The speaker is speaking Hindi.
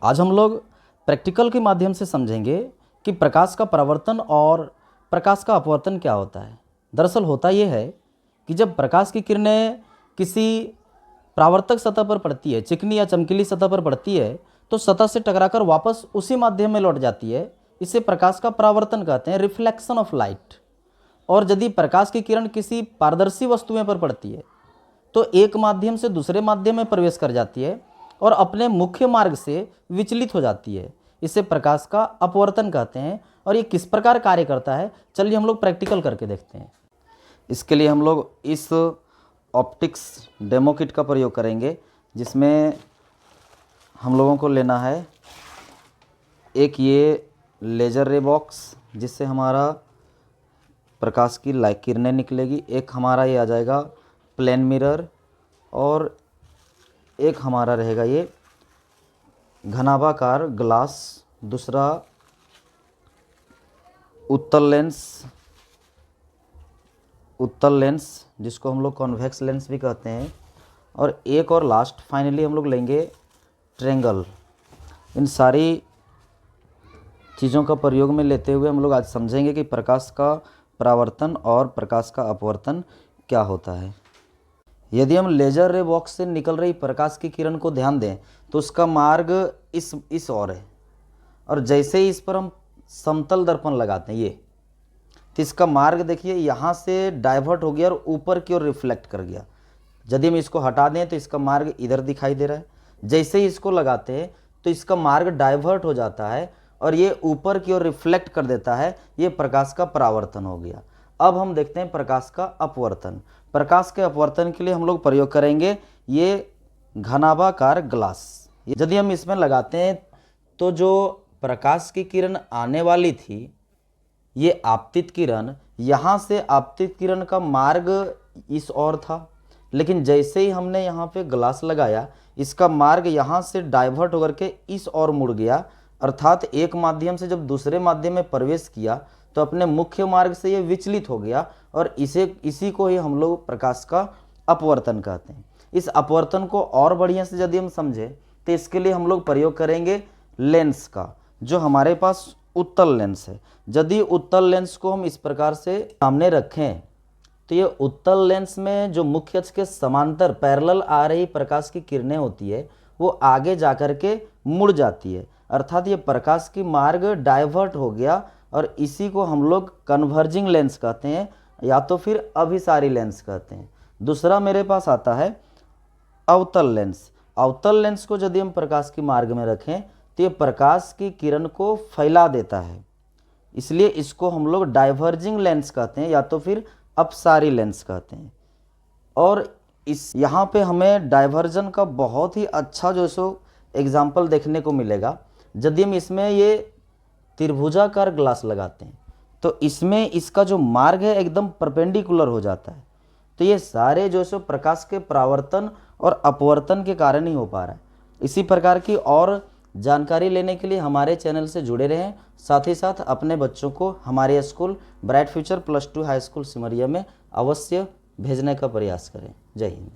आज हम लोग प्रैक्टिकल के माध्यम से समझेंगे कि प्रकाश का परावर्तन और प्रकाश का अपवर्तन क्या होता है। दरअसल होता यह है कि जब प्रकाश की किरणें किसी परावर्तक सतह पर पड़ती है, चिकनी या चमकीली सतह पर पड़ती है, तो सतह से टकराकर वापस उसी माध्यम में लौट जाती है। इसे प्रकाश का परावर्तन कहते हैं, रिफ्लेक्शन ऑफ लाइट। और यदि प्रकाश की किरण किसी पारदर्शी वस्तुएं पर पड़ती है तो एक माध्यम से दूसरे माध्यम में प्रवेश कर जाती है और अपने मुख्य मार्ग से विचलित हो जाती है। इसे प्रकाश का अपवर्तन कहते हैं। और ये किस प्रकार कार्य करता है, चलिए हम लोग प्रैक्टिकल करके देखते हैं। इसके लिए हम लोग इस ऑप्टिक्स डेमो किट का प्रयोग करेंगे, जिसमें हम लोगों को लेना है एक ये लेज़र रे बॉक्स, जिससे हमारा प्रकाश की लाइट किरणें निकलेगी। एक हमारा ये आ जाएगा प्लेन मिरर, और एक हमारा रहेगा ये घनाभाकार ग्लास। दूसरा उत्तल लेंस जिसको हम लोग कॉन्वेक्स लेंस भी कहते हैं। और एक और लास्ट फाइनली हम लोग लेंगे ट्रेंगल। इन सारी चीज़ों का प्रयोग में लेते हुए हम लोग आज समझेंगे कि प्रकाश का परावर्तन और प्रकाश का अपवर्तन क्या होता है। यदि हम लेज़र रे बॉक्स से निकल रही प्रकाश की किरण को ध्यान दें तो उसका मार्ग इस ओर है, और जैसे ही इस पर हम समतल दर्पण लगाते हैं ये, तो इसका मार्ग देखिए यहाँ से डाइवर्ट हो गया और ऊपर की ओर रिफ्लेक्ट कर गया। यदि हम इसको हटा दें तो इसका मार्ग इधर दिखाई दे रहा है। जैसे ही इसको लगाते हैं तो इसका मार्ग डाइवर्ट हो जाता है और ये ऊपर की ओर रिफ्लेक्ट कर देता है। ये प्रकाश का परावर्तन हो गया। अब हम देखते हैं प्रकाश का अपवर्तन। प्रकाश के अपवर्तन के लिए हम लोग प्रयोग करेंगे ये घनाभाकार ग्लास। यदि हम इसमें लगाते हैं तो जो प्रकाश की किरण आने वाली थी, ये आपतित किरण, यहाँ से आपतित किरण का मार्ग इस ओर था, लेकिन जैसे ही हमने यहाँ पे ग्लास लगाया इसका मार्ग यहाँ से डाइवर्ट होकर के इस ओर मुड़ गया। अर्थात एक माध्यम से जब दूसरे माध्यम में प्रवेश किया तो अपने मुख्य मार्ग से ये विचलित हो गया, और इसी को ही हम लोग प्रकाश का अपवर्तन कहते हैं। इस अपवर्तन को और बढ़िया से यदि हम समझें तो इसके लिए हम लोग प्रयोग करेंगे लेंस का, जो हमारे पास उत्तल लेंस है। यदि उत्तल लेंस को हम इस प्रकार से सामने रखें तो ये उत्तल लेंस में जो मुख्य अक्ष के समांतर पैरेलल आ रही प्रकाश की किरणें होती है वो आगे जाकर के मुड़ जाती है। अर्थात ये प्रकाश की मार्ग डाइवर्ट हो गया, और इसी को हम लोग कन्वर्जिंग लेंस कहते हैं, या तो फिर अभिसारी लेंस कहते हैं। दूसरा मेरे पास आता है अवतल लेंस। अवतल लेंस को यदि हम प्रकाश की मार्ग में रखें तो ये प्रकाश की किरण को फैला देता है, इसलिए इसको हम लोग डाइवर्जिंग लेंस कहते हैं, या तो फिर अपसारी लेंस कहते हैं। और इस यहाँ पे हमें डाइवर्जन का बहुत ही अच्छा जो सो एग्जाम्पल देखने को मिलेगा। यदि हम इसमें ये त्रिभुजाकार ग्लास लगाते हैं तो इसमें इसका जो मार्ग है एकदम परपेंडिकुलर हो जाता है। तो ये सारे जो सो प्रकाश के परावर्तन और अपवर्तन के कारण ही हो पा रहा है। इसी प्रकार की और जानकारी लेने के लिए हमारे चैनल से जुड़े रहें। साथ ही साथ अपने बच्चों को हमारे school bright future +2 high school Simaria में अवश्य भेजने का प्रयास करें। जय हिंद।